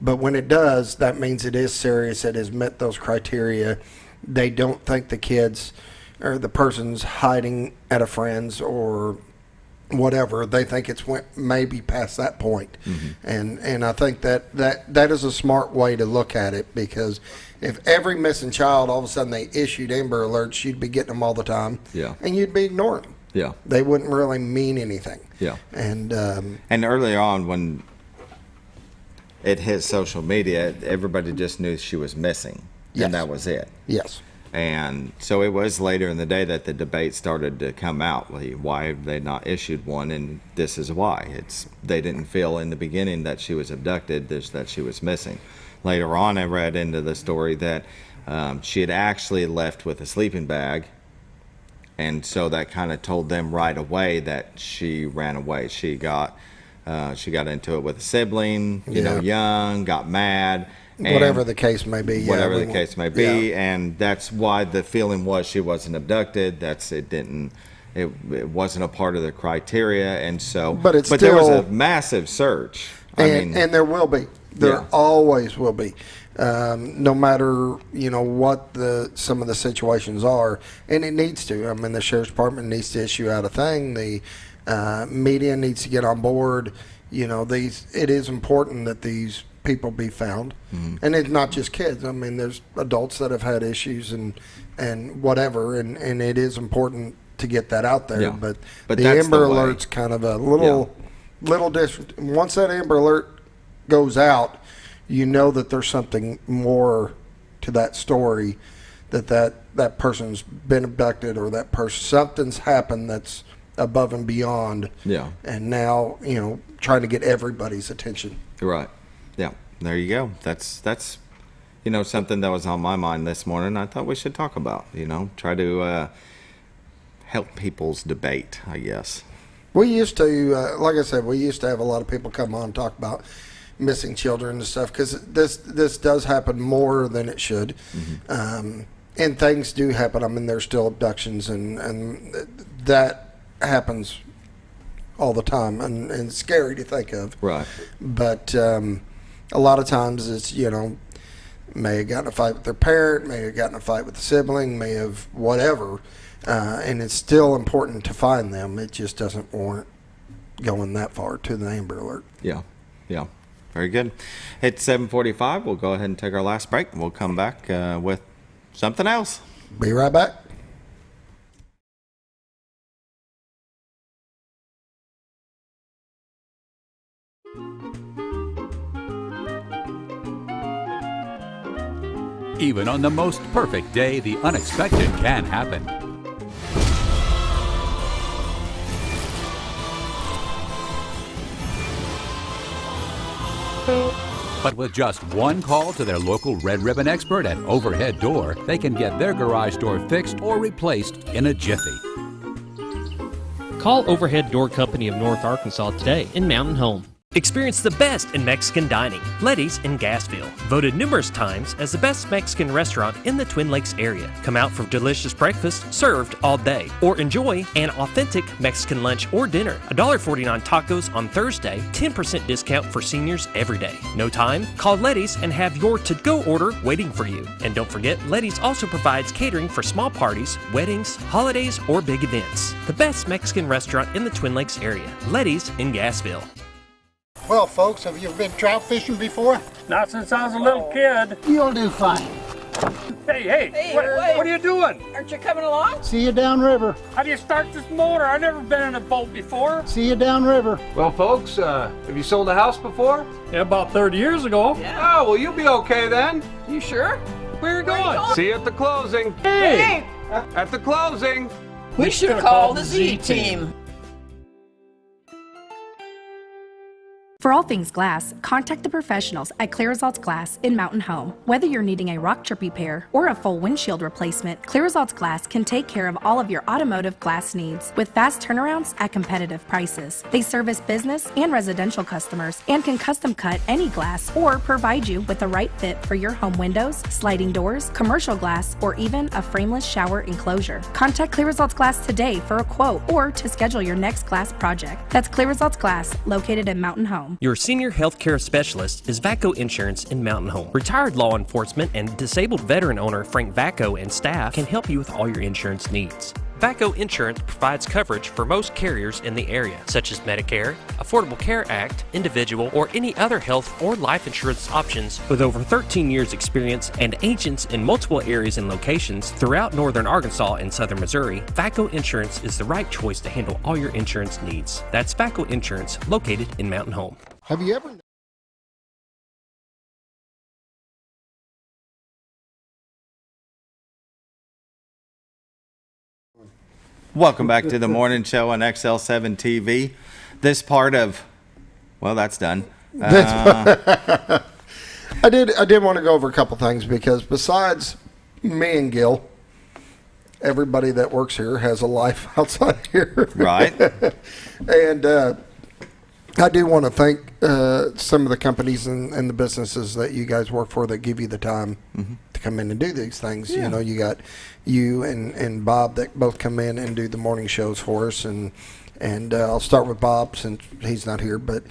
But when it does, that means it is serious. It has met those criteria. They don't think the kids or the person's hiding at a friend's or whatever. They think it's maybe past that point. And I think that is a smart way to look at it, because if every missing child, all of a sudden they issued Amber Alerts, you'd be getting them all the time. Yeah. And you'd be ignoring them. Yeah. They wouldn't really mean anything. Yeah. And earlier on, when it hit social media, everybody just knew she was missing. Yes. And that was it. Yes. And so it was later in the day that the debate started to come out. Why have they not issued one? And this is why. They didn't feel in the beginning that she was abducted, that she was missing. Later on, I read into the story that she had actually left with a sleeping bag. And so that kind of told them right away that she ran away. She got into it with a sibling, young, got mad. Whatever the case may be. Whatever the case may be. And that's why the feeling was she wasn't abducted. It wasn't a part of the criteria. And so, but there was a massive search. And there will be. There always will be. No matter, what some of the situations are. And it needs to. I mean, the sheriff's department needs to issue out a thing. The media needs to get on board. It is important that these people be found. And it's not just kids. I mean, there's adults that have had issues and whatever, and it is important to get that out there. But the Amber Alert's kind of a little different. Once that Amber Alert goes out, you know that there's something more to that story, that person's been abducted, or that person, something's happened that's above and beyond. Yeah. And now, trying to get everybody's attention. Right. Yeah. There you go. That's something that was on my mind this morning. I thought we should talk about, try to help people's debate, I guess. We used to, like I said, we used to have a lot of people come on and talk about missing children and stuff, because this does happen more than it should. Mm-hmm. And things do happen. I mean, there's still abductions, and that happens all the time, and it's scary to think of. Right. But a lot of times it's, may have gotten in a fight with their parent, may have gotten in a fight with a sibling, may have whatever. And it's still important to find them. It just doesn't warrant going that far to the Amber Alert. Yeah. Yeah. Very good. It's 7:45. We'll go ahead and take our last break, and we'll come back with something else. Be right back. Even on the most perfect day, the unexpected can happen. But with just one call to their local Red Ribbon expert at Overhead Door, they can get their garage door fixed or replaced in a jiffy. Call Overhead Door Company of North Arkansas today in Mountain Home. Experience the best in Mexican dining. Letty's in Gassville. Voted numerous times as the best Mexican restaurant in the Twin Lakes area. Come out for delicious breakfast served all day. Or enjoy an authentic Mexican lunch or dinner. $1.49 tacos on Thursday. 10% discount for seniors every day. No time? Call Letty's and have your to-go order waiting for you. And don't forget, Letty's also provides catering for small parties, weddings, holidays, or big events. The best Mexican restaurant in the Twin Lakes area. Letty's in Gassville. Well, folks, have you been trout fishing before? Not since I was a little kid. You'll do fine. Hey, what are you doing? Aren't you coming along? See you downriver. How do you start this motor? I've never been in a boat before. See you downriver. Well, folks, have you sold a house before? Yeah, about 30 years ago. Yeah. Oh, well, you'll be okay then. You sure? Where are you going? See you at the closing. Hey! At the closing. We should have called the Z-Team. For all things glass, contact the professionals at Clear Results Glass in Mountain Home. Whether you're needing a rock chip repair or a full windshield replacement, Clear Results Glass can take care of all of your automotive glass needs with fast turnarounds at competitive prices. They service business and residential customers and can custom cut any glass or provide you with the right fit for your home windows, sliding doors, commercial glass, or even a frameless shower enclosure. Contact Clear Results Glass today for a quote or to schedule your next glass project. That's Clear Results Glass, located in Mountain Home. Your senior health care specialist is VACO Insurance in Mountain Home. Retired law enforcement and disabled veteran owner Frank VACO and staff can help you with all your insurance needs. VACO Insurance provides coverage for most carriers in the area, such as Medicare, Affordable Care Act, individual, or any other health or life insurance options. With over 13 years experience and agents in multiple areas and locations throughout northern Arkansas and southern Missouri, VACO Insurance is the right choice to handle all your insurance needs. That's VACO Insurance, located in Mountain Home. Have you ever... Welcome back to the morning show on XL7-TV. This part of, well, that's done. I did want to go over a couple things, because besides me and Gil, everybody that works here has a life outside here. Right. And I do want to thank some of the companies and the businesses that you guys work for that give you the time to come in and do these things. Yeah. You know, you got you and Bob that both come in and do the morning shows for us. And I'll start with Bob since he's not here, but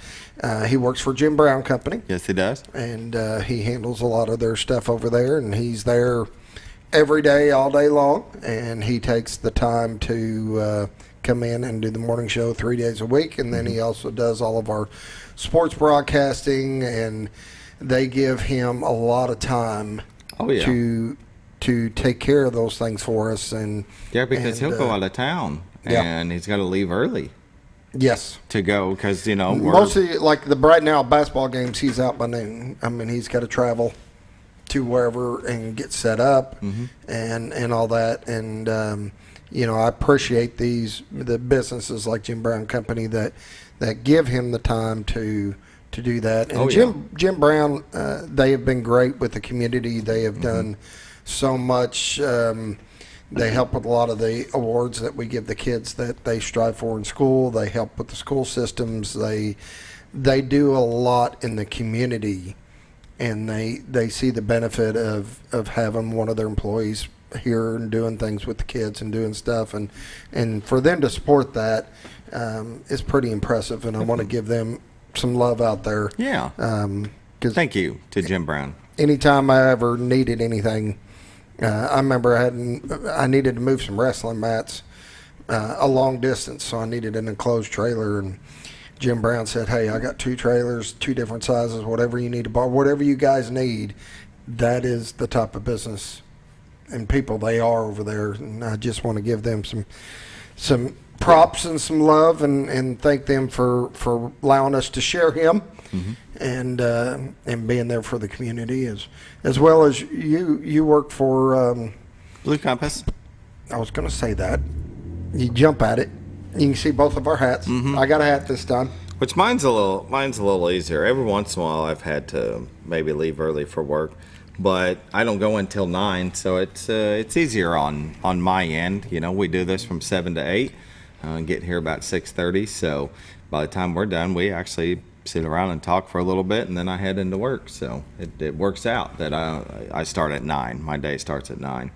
he works for Jim Brown Company. Yes, he does. And he handles a lot of their stuff over there, and he's there every day, all day long. And he takes the time to come in and do the morning show 3 days a week. And then he also does all of our sports broadcasting, and they give him a lot of time to take care of those things for us. And yeah, because he'll go out of town and he's got to leave early. Yes. to go because we're, Mostly, like right now, basketball games, he's out by noon. I mean, he's got to travel to wherever and get set up and all that. And, I appreciate the businesses like Jim Brown Company that give him the time to do that. And Jim Brown, they have been great with the community. They have done so much. They help with a lot of the awards that we give the kids that they strive for in school. They help with the school systems. They do a lot in the community, and they see the benefit of having one of their employees here and doing things with the kids and doing stuff. And for them to support that is pretty impressive, and I want to give them some love out there. Yeah. Thank you to Jim Brown. Anytime I ever needed anything, I remember I needed to move some wrestling mats a long distance, so I needed an enclosed trailer. And Jim Brown said, "Hey, I got 2 trailers, 2 different sizes, whatever you need to borrow, whatever you guys need." That is the type of business and people they are over there. And I just want to give them some props and some love and thank them for allowing us to share him. And being there for the community as well as you work for Blue Compass. I was going to say that. You jump at it. You can see both of our hats. I got a hat this time. Which mine's a little easier. Every once in a while I've had to maybe leave early for work, but I don't go until 9, so it's easier on my end. We do this from 7 to 8, get here about 6:30. So by the time we're done, we actually sit around and talk for a little bit, and then I head into work. So it works out that I start at 9. My day starts at 9.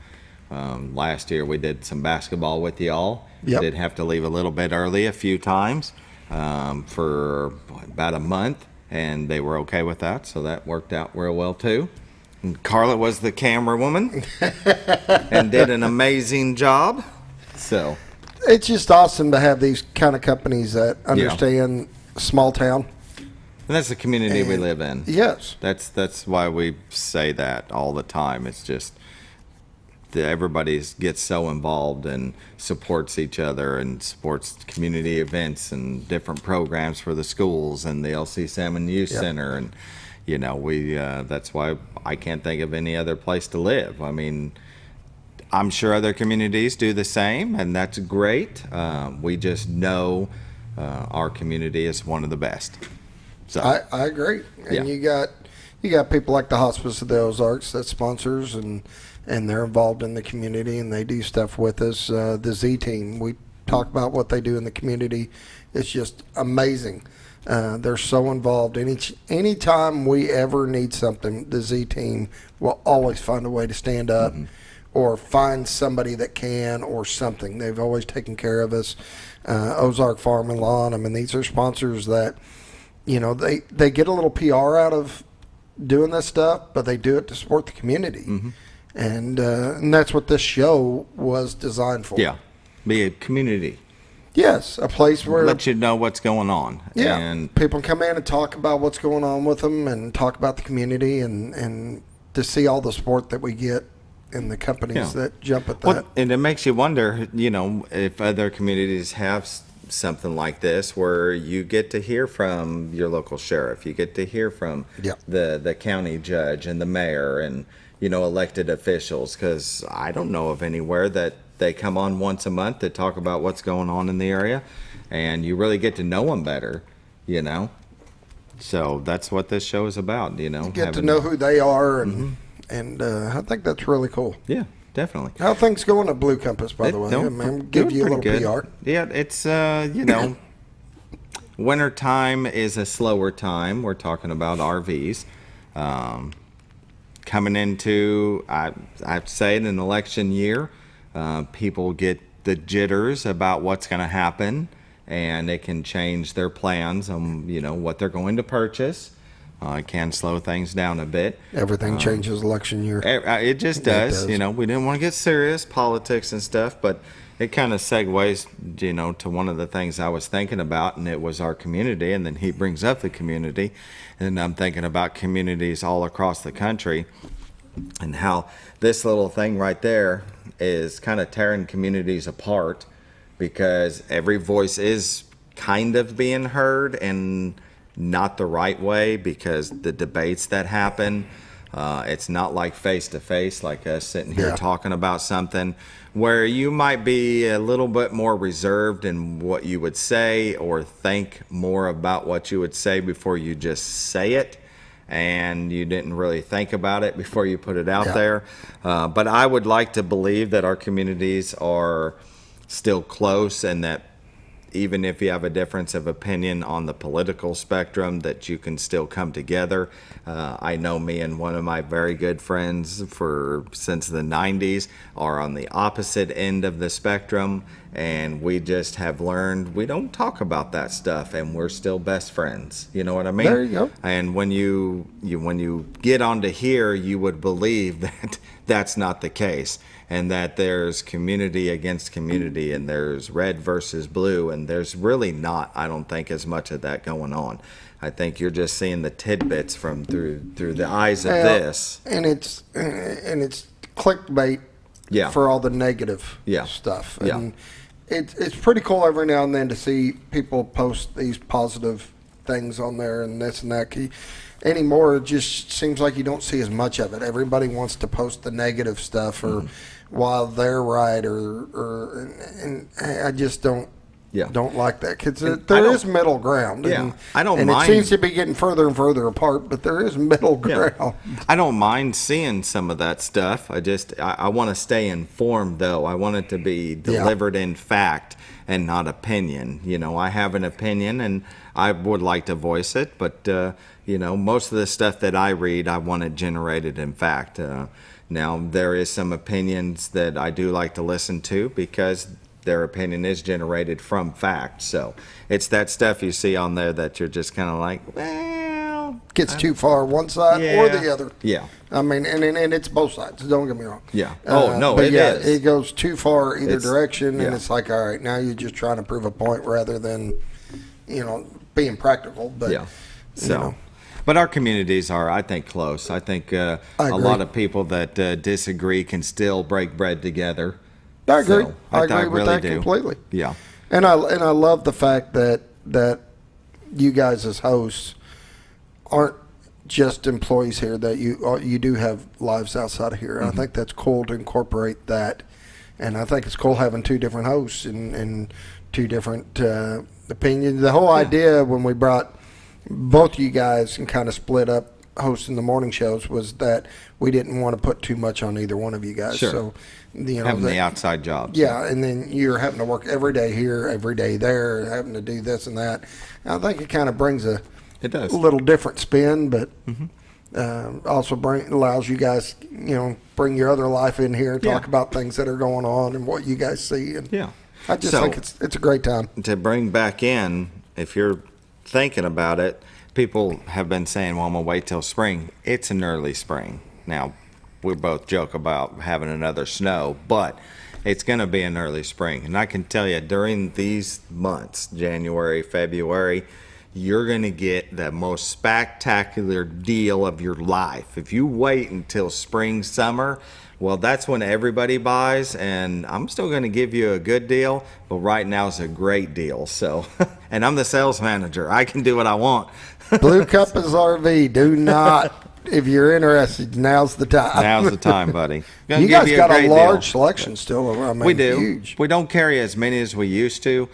Last year we did some basketball with y'all. Yep. Did have to leave a little bit early a few times for about a month, and they were okay with that, so that worked out real well too. And Carla was the camera woman and did an amazing job. So it's just awesome to have these kind of companies that understand small town. And that's the community we live in. Yes. That's why we say that all the time. It's just everybody gets so involved and supports each other and supports community events and different programs for the schools and the LC Salmon Youth Center. And, we that's why I can't think of any other place to live. I mean, I'm sure other communities do the same, and that's great. We just know our community is one of the best. So I agree. And you got people like the Hospice of the Ozarks that sponsors and they're involved in the community and they do stuff with us. The Z Team, we talk about what they do in the community. It's just amazing. They're so involved. Anytime we ever need something, the Z Team will always find a way to stand up or find somebody that can or something. They've always taken care of us. Ozark Farm and Lawn, I mean, these are sponsors that they get a little PR out of doing this stuff, but they do it to support the community. And that's what this show was designed for. Yeah, be a community. Yes, a place where let you know what's going on. Yeah, and people come in and talk about what's going on with them and talk about the community and to see all the support that we get and the companies that jump at that. Well, and it makes you wonder, if other communities have something like this where you get to hear from your local sheriff, you get to hear from the county judge and the mayor and elected officials, because I don't know of anywhere that they come on once a month to talk about what's going on in the area, and you really get to know them better, so that's what this show is about. You get to know who they are, and I think that's really cool. Yeah, definitely. How things going at Blue Compass, by the way? Give you a little PR. Yeah, it's winter time is a slower time. We're talking about RVs. Coming into, I'd say, an election year, people get the jitters about what's going to happen, and it can change their plans on what they're going to purchase. It can slow things down a bit. Everything changes election year. It just does. We didn't want to get serious, politics and stuff, but it kind of segues, to one of the things I was thinking about, and it was our community, and then he brings up the community, and I'm thinking about communities all across the country and how this little thing right there is kind of tearing communities apart, because every voice is kind of being heard and not the right way, because the debates that happen, it's not like face to face, like us sitting here talking about something, where you might be a little bit more reserved in what you would say, or think more about what you would say before you just say it, and you didn't really think about it before you put it out there. But I would like to believe that our communities are still close, and that even if you have a difference of opinion on the political spectrum, that you can still come together. I know me and one of my very good friends since the 90s are on the opposite end of the spectrum, and we just have learned we don't talk about that stuff, and we're still best friends. You know what I mean? There you go. And when you get onto here, you would believe that that's not the case, and that there's community against community, and there's red versus blue, and there's really not, I don't think, as much of that going on. I think you're just seeing the tidbits from through the eyes of this. And it's clickbait for all the negative stuff. And it's pretty cool every now and then to see people post these positive things on there and this and that. Anymore, it just seems like you don't see as much of it. Everybody wants to post the negative stuff, or while they're right, and I just don't like that, because there is middle ground. And, I don't and mind. It seems to be getting further and further apart, but there is middle ground. I don't mind seeing some of that stuff. I want to stay informed, though. I want it to be delivered in fact and not opinion. I have an opinion, and I would like to voice it, but most of the stuff that I read, I want it generated in fact. Now, there is some opinions that I do like to listen to, because their opinion is generated from fact. So it's that stuff you see on there that you're just kind of like, well, gets too far one side or the other. Yeah. I mean, and it's both sides. Don't get me wrong. Yeah. But it is. It goes too far either direction, and it's like, all right, now you're just trying to prove a point rather than, being practical. But But our communities are, I think, close. I think a lot of people that disagree can still break bread together. I agree. So, I agree with that completely. Yeah. And I love the fact that you guys as hosts aren't just employees here, that you do have lives outside of here. I think that's cool to incorporate that. And I think it's cool having two different hosts and two different opinions. The whole idea when we brought both of you guys and kind of split up hosting the morning shows was that we didn't want to put too much on either one of you guys. Sure. So, having the outside jobs. Yeah, and then you're having to work every day here, every day there, having to do this and that. I think it kind of brings a little different spin, but also allows you guys, bring your other life in here and talk about things that are going on and what you guys see. And I just think it's a great time. To bring back in, if you're thinking about it, people have been saying, well, I'm going to wait till spring. It's an early spring. Now, we both joke about having another snow, but it's going to be an early spring. And I can tell you, during these months, January, February, you're going to get the most spectacular deal of your life. If you wait until spring, summer, well, that's when everybody buys, and I'm still going to give you a good deal, but right now is a great deal. So, and I'm the sales manager. I can do what I want. Blue Compass RV, do not. If you're interested, now's the time. Now's the time, buddy. You guys got a large selection still. I mean, we do. Huge. We don't carry as many as we used to.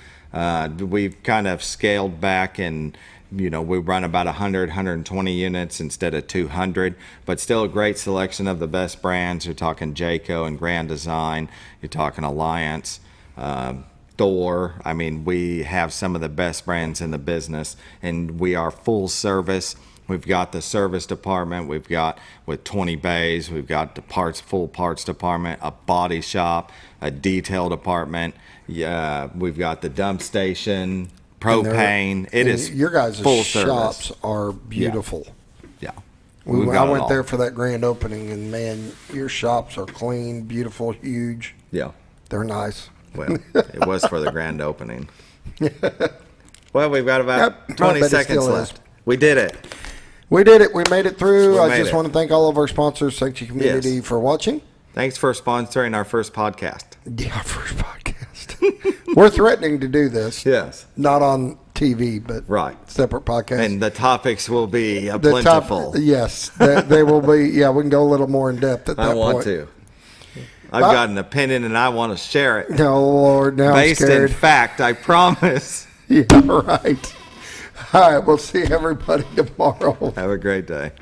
We've kind of scaled back, and we run about 100, 120 units instead of 200, but still a great selection of the best brands. You're talking Jayco and Grand Design. You're talking Alliance, Thor. I mean, we have some of the best brands in the business, and we are full service. We've got the service department. We've got with 20 bays. We've got the full parts department, a body shop, a detail department. Yeah, we've got the dump station, propane. It is your guys' full shops service. Are beautiful. Yeah. I went there for that grand opening, and man, your shops are clean, beautiful, huge. Yeah. They're nice. Well, it was for the grand opening. Well, we've got about 20 seconds left. We did it. We did it. We made it through. I just it. want to thank all of our sponsors, Sanctuary Community, for watching. Thanks for sponsoring our first podcast. Yeah, our first podcast. We're threatening to do this. Yes. Not on TV, but separate podcasts. And the topics will be plentiful. Yes, they will be. Yeah, we can go a little more in depth at that point. I want to. I've got an opinion and I want to share it. No, Lord, now Based I'm scared. in fact, I promise. Yeah, right. All right, we'll see everybody tomorrow. Have a great day.